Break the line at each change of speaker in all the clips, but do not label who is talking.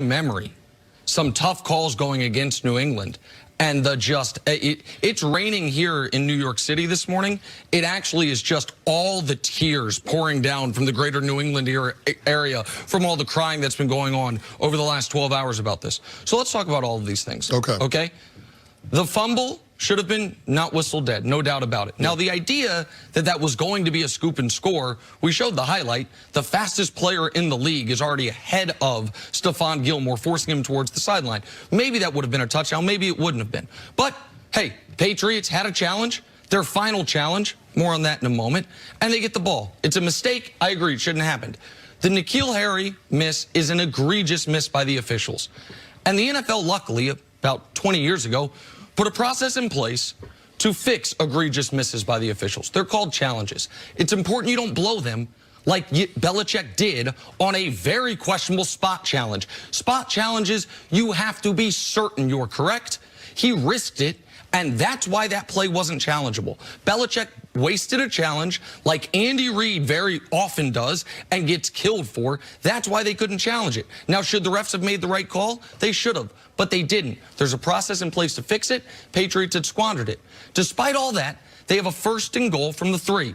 memory some tough calls going against New England. And it's raining here in New York City this morning. It actually is just all the tears pouring down from the greater New England area from all the crying that's been going on over the last 12 hours about this. So let's talk about all of these things. Okay? The fumble should have been not whistled dead, no doubt about it. Now, the idea that that was going to be a scoop and score, we showed the highlight. The fastest player in the league is already ahead of Stephon Gilmore, forcing him towards the sideline. Maybe that would have been a touchdown. Maybe it wouldn't have been. But, hey, Patriots had a challenge, their final challenge. More on that in a moment. And they get the ball. It's a mistake. I agree. It shouldn't have happened. The N'Keal Harry miss is an egregious miss by the officials. And the NFL, luckily, about 20 years ago, put a process in place to fix egregious misses by the officials. They're called challenges. It's important you don't blow them like Belichick did on a very questionable spot challenge. Spot challenges, you have to be certain you're correct. He risked it, and that's why that play wasn't challengeable. Belichick wasted a challenge like Andy Reid very often does and gets killed for. That's why they couldn't challenge it. Now, should the refs have made the right call? They should have, but they didn't. There's a process in place to fix it. Patriots had squandered it. Despite all that, they have a 1st and goal from the 3,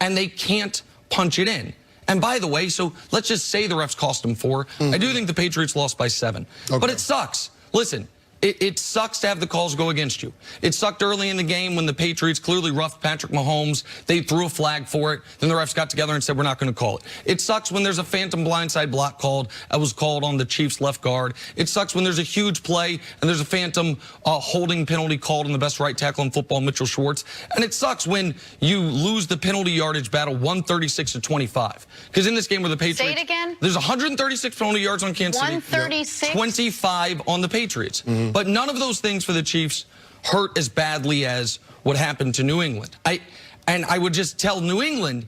and they can't punch it in. And by the way, so let's just say the refs cost them 4. I do think the Patriots lost by 7. But it sucks. Listen. It sucks to have the calls go against you. It sucked early in the game when the Patriots clearly roughed Patrick Mahomes. They threw a flag for it. Then the refs got together and said, we're not going to call it. It sucks when there's a phantom blindside block called. That was called on the Chiefs' left guard. It sucks when there's a huge play and there's a phantom holding penalty called on the best right tackle in football, Mitchell Schwartz. And it sucks when you lose the penalty yardage battle 136-25. Because in this game where the Patriots...
Say it again?
There's 136 penalty yards on Kansas City.
136?
25 on the Patriots. But none of those things for the Chiefs hurt as badly as what happened to New England. And I would just tell New England,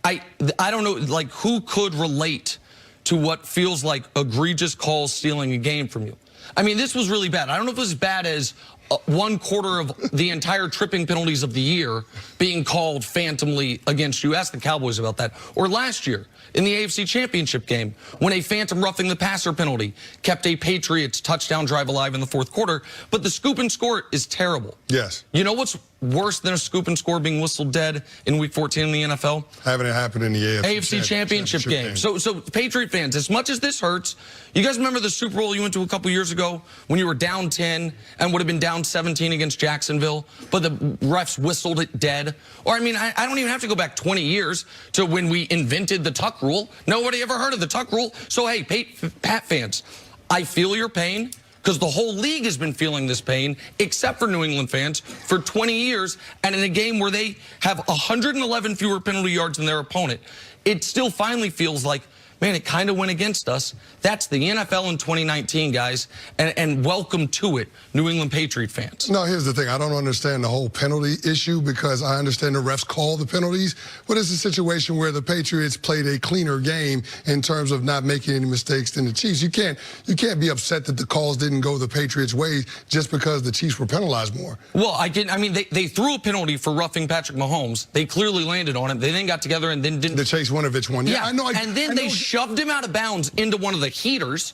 I don't know, like, who could relate to what feels like egregious calls stealing a game from you? I mean, this was really bad. I don't know if it was as bad as 1/4 of the entire tripping penalties of the year being called phantomly against you. Ask the Cowboys about that. Or last year in the AFC Championship game when a phantom roughing the passer penalty kept a Patriots touchdown drive alive in the 4th quarter. But the scoop and score is terrible.
Yes.
You know what's worse than a scoop and score being whistled dead in Week 14 in the NFL?
Having it happen in the
AFC Championship game. So Patriot fans, as much as this hurts, you guys remember the Super Bowl you went to a couple years ago when you were down 10 and would have been down 17 against Jacksonville, but the refs whistled it dead? Or, I mean, I don't even have to go back 20 years to when we invented the tuck rule. Nobody ever heard of the tuck rule. So, hey, Pat fans, I feel your pain, because the whole league has been feeling this pain, except for New England fans, for 20 years. And in a game where they have 111 fewer penalty yards than their opponent, it still finally feels like, man, it kind of went against us. That's the NFL in 2019, guys, and welcome to it, New England Patriot fans.
No, here's the thing. I don't understand the whole penalty issue because I understand the refs call the penalties, but it's a situation where the Patriots played a cleaner game in terms of not making any mistakes than the Chiefs. You can't be upset that the calls didn't go the Patriots' way just because the Chiefs were penalized more.
Well, I mean, they threw a penalty for roughing Patrick Mahomes. They clearly landed on it. They then got together and then didn't.
The Chase Winovich one.
Yeah,
I know.
And then they shoved him out of bounds into one of the heaters,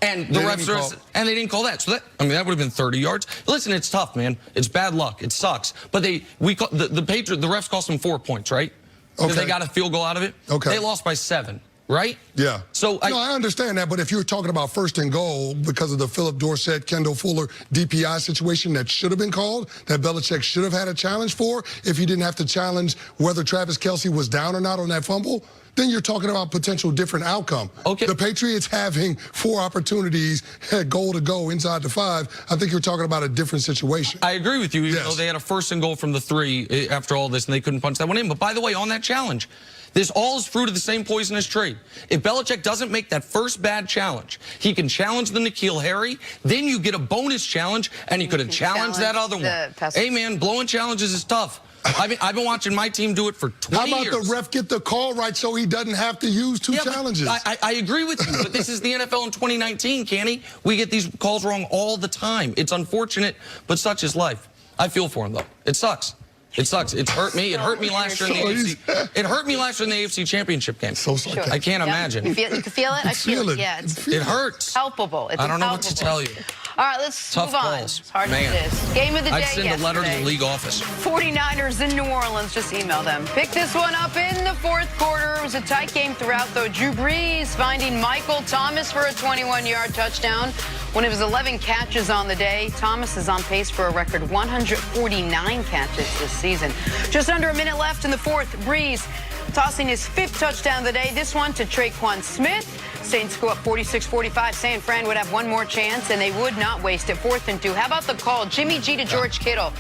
and the refs and they didn't call that. So that, I mean, that would have been 30 yards. Listen, it's tough, man. It's bad luck. It sucks. But the refs cost them 4 points, right? Because they got a field goal out of it. They lost by 7. Right?
Yeah.
So
I understand that, but if you're talking about 1st and goal because of the Philip Dorsett, Kendall Fuller DPI situation that should have been called, that Belichick should have had a challenge for, if he didn't have to challenge whether Travis Kelce was down or not on that fumble, then you're talking about potential different outcome. The Patriots having 4 opportunities at goal to go inside the 5, I think you're talking about a different situation.
I agree with you, even though they had a 1st and goal from the 3 after all this, and they couldn't punch that one in. But by the way, on that challenge, this all is fruit of the same poisonous tree. If Belichick doesn't make that first bad challenge, he can challenge the N'Keal Harry, then you get a bonus challenge, and he could have challenged that other one. Hey, man, blowing challenges is tough. I've been watching my team do it for 20 years.
How about the ref get the call right so he doesn't have to use 2 challenges?
I agree with you, but this is the NFL in 2019, Kenny. We get these calls wrong all the time. It's unfortunate, but such is life. I feel for him, though. It sucks. It sucks. It's hurt me. It hurt me last year in the AFC. It hurt me last year in the AFC Championship game.
So sorry.
I can't imagine.
You can feel it? I feel it. Yeah,
it hurts.
Palpable. It's
I don't know what to tell you.
All right, let's
Tough
move on.
calls.
It's hard
Man.
as it is. Game of the day
I'd send a letter to the league office.
49ers in New Orleans. Just email them. Pick this one up in the fourth quarter. It was a tight game throughout, though. Drew Brees finding Michael Thomas for a 21-yard touchdown. One of his 11 catches on the day. Thomas is on pace for a record 149 catches this season. Just under a minute left in the fourth. Brees tossing his 5th touchdown of the day. This one to Traquan Smith. Saints go up 46-45. San Fran would have one more chance, and they would not waste it. 4th and 2. How about the call? Jimmy G to George Kittle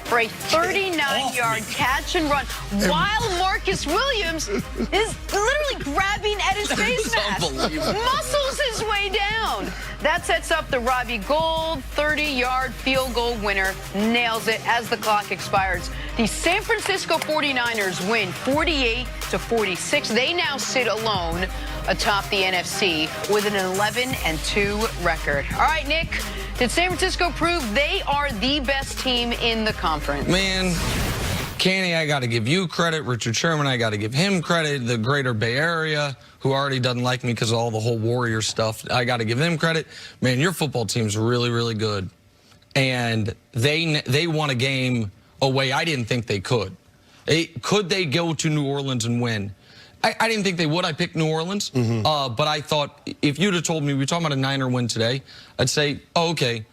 for a 39-yard catch and run while Marcus Williams is literally grabbing at his face mask. Muscles his way down. That sets up the Robbie Gould 30-yard field goal winner. Nails it as the clock expires. The San Francisco 49ers win 48-46. They now sit alone atop the NFC with an 11-2 record. All right, Nick, did San Francisco prove they are the best team in the conference?
Man, Kenny, I got to give you credit. Richard Sherman, I got to give him credit. The greater Bay Area, who already doesn't like me because of all the whole Warrior stuff, I got to give them credit. Man, your football team's really, really good. And they won a game a way I didn't think they could. Could they go to New Orleans and win? I didn't think they would. I picked New Orleans. But I thought if you'd have told me, we're talking about a Niner win today, I'd say, oh, okay,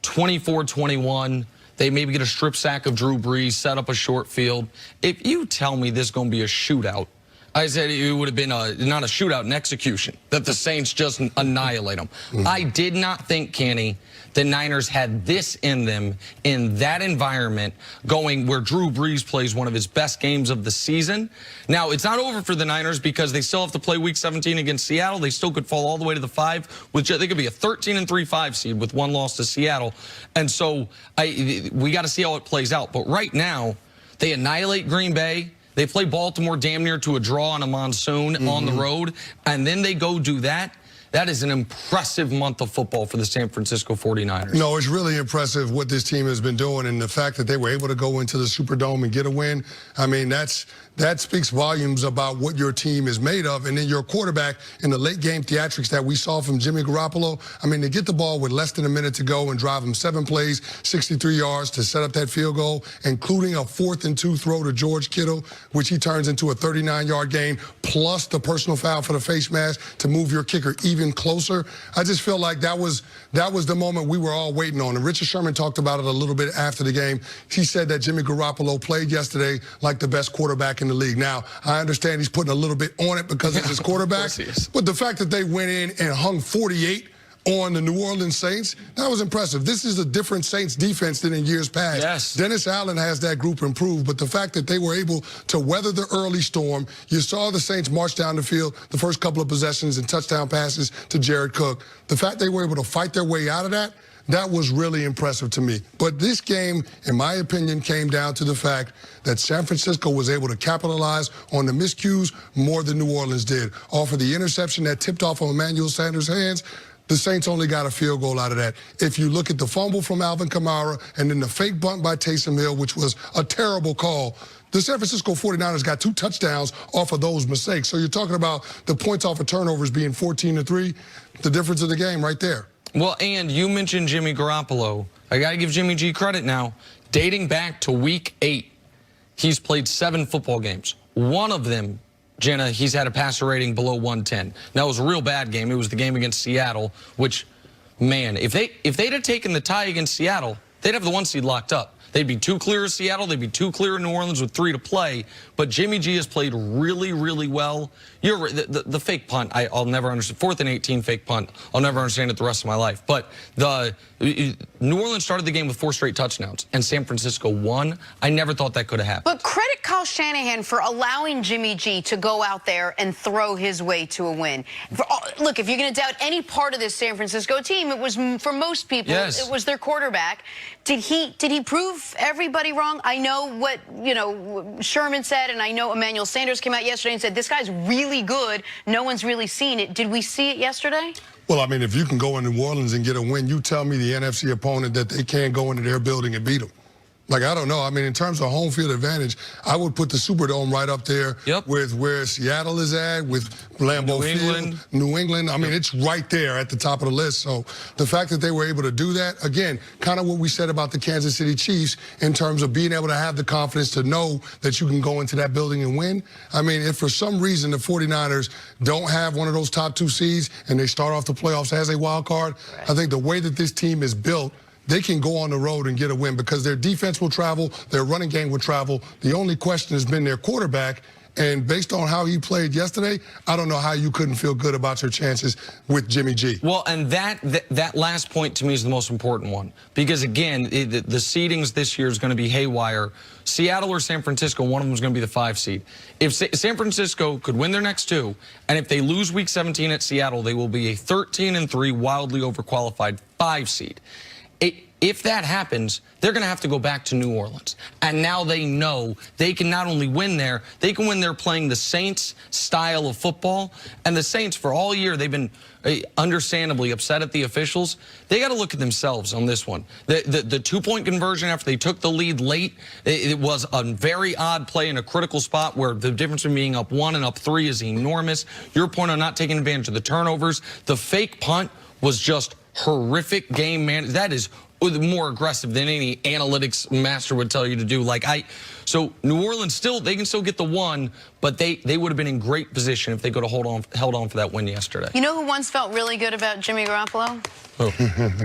24-21. They maybe get a strip sack of Drew Brees, set up a short field. If you tell me this is going to be a shootout, I said it would have been not a shootout, an execution, that the Saints just annihilate them. I did not think, Kenny, the Niners had this in them in that environment going where Drew Brees plays one of his best games of the season. Now, it's not over for the Niners because they still have to play Week 17 against Seattle. They still could fall all the way to the 5, which they could be a 13-3-5 seed with one loss to Seattle. And so we got to see how it plays out. But right now, they annihilate Green Bay. They play Baltimore damn near to a draw on a monsoon on the road, and then they go do that. That is an impressive month of football for the San Francisco 49ers.
No, it's really impressive what this team has been doing, and the fact that they were able to go into the Superdome and get a win. I mean, that speaks volumes about what your team is made of. And then your quarterback in the late game theatrics that we saw from Jimmy Garoppolo, I mean, to get the ball with less than a minute to go and drive him 7 plays, 63 yards to set up that field goal, including a 4th and 2 throw to George Kittle, which he turns into a 39-yard gain, plus the personal foul for the face mask to move your kicker even closer. I just feel like that was the moment we were all waiting on. And Richard Sherman talked about it a little bit after the game. He said that Jimmy Garoppolo played yesterday like the best quarterback in the league. Now, I understand he's putting a little bit on it because it's his quarterback, but the fact that they went in and hung 48 on the New Orleans Saints, that was impressive. This is a different Saints defense than in years past.
Yes.
Dennis Allen has that group improved, but the fact that they were able to weather the early storm, you saw the Saints march down the field, the first couple of possessions and touchdown passes to Jared Cook. The fact they were able to fight their way out of that, that was really impressive to me. But this game, in my opinion, came down to the fact that San Francisco was able to capitalize on the miscues more than New Orleans did. Off of the interception that tipped off of Emmanuel Sanders' hands, the Saints only got a field goal out of that. If you look at the fumble from Alvin Kamara and then the fake bunt by Taysom Hill, which was a terrible call, the San Francisco 49ers got 2 touchdowns off of those mistakes. So you're talking about the points off of turnovers being 14-3, the difference of the game right there.
Well, and you mentioned Jimmy Garoppolo. I got to give Jimmy G credit now. Dating back to Week 8, he's played 7 football games. One of them, Jenna, he's had a passer rating below 110. Now, it was a real bad game. It was the game against Seattle, which, man, if they'd have taken the tie against Seattle, they'd have the 1 seed locked up. They'd be 2 clear of Seattle. They'd be 2 clear of New Orleans with 3 to play. But Jimmy G has played really, really well. The fake punt, I'll never understand. 4th and 18 fake punt. I'll never understand it the rest of my life. But New Orleans started the game with 4 straight touchdowns, and San Francisco won. I never thought that could have happened.
But credit Kyle Shanahan for allowing Jimmy G to go out there and throw his way to a win. Look, if you're going to doubt any part of this San Francisco team, it was, for most people,
yes,
it was their quarterback. Did he prove everybody wrong? I know what, Sherman said, and I know Emmanuel Sanders came out yesterday and said, this guy's really good. No one's really seen it. Did we see it yesterday?
Well, I mean, if you can go into New Orleans and get a win, you tell me the NFC opponent that they can't go into their building and beat them. Like, I don't know. I mean, in terms of home field advantage, I would put the Superdome right up there with where Seattle is at, with Lambeau Field, New England. I mean, it's right there at the top of the list. So the fact that they were able to do that, again, kind of what we said about the Kansas City Chiefs in terms of being able to have the confidence to know that you can go into that building and win. I mean, if for some reason the 49ers don't have one of those top 2 seeds and they start off the playoffs as a wild card, I think the way that this team is built, they can go on the road and get a win because their defense will travel, their running game will travel. The only question has been their quarterback. And based on how he played yesterday, I don't know how you couldn't feel good about your chances with Jimmy G.
Well, and that last point to me is the most important one because, again, the seedings this year is going to be haywire. Seattle or San Francisco, one of them is going to be the 5 seed. If San Francisco could win their next 2, and if they lose Week 17 at Seattle, they will be a 13-3 wildly overqualified 5 seed. If that happens, they're going to have to go back to New Orleans. And now they know they can not only win there, they can win there playing the Saints style of football. And the Saints, for all year, they've been understandably upset at the officials. They got to look at themselves on this one. The 2-point conversion after they took the lead late, it was a very odd play in a critical spot where the difference between being up 1 and up 3 is enormous. Your point on not taking advantage of the turnovers. The fake punt was just horrific game man. That is more aggressive than any analytics master would tell you to do. So New Orleans they can still get the 1, but they would have been in great position if they could have held on for that win yesterday.
You know who once felt really good about Jimmy Garoppolo?
Who?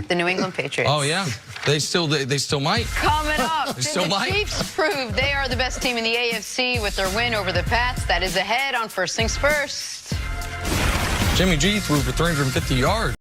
The New England Patriots.
Oh yeah, they still might.
Coming up,
they still might.
Chiefs prove they are the best team in the AFC with their win over the Pats. That is ahead on First Things First.
Jimmy G threw for 350 yards.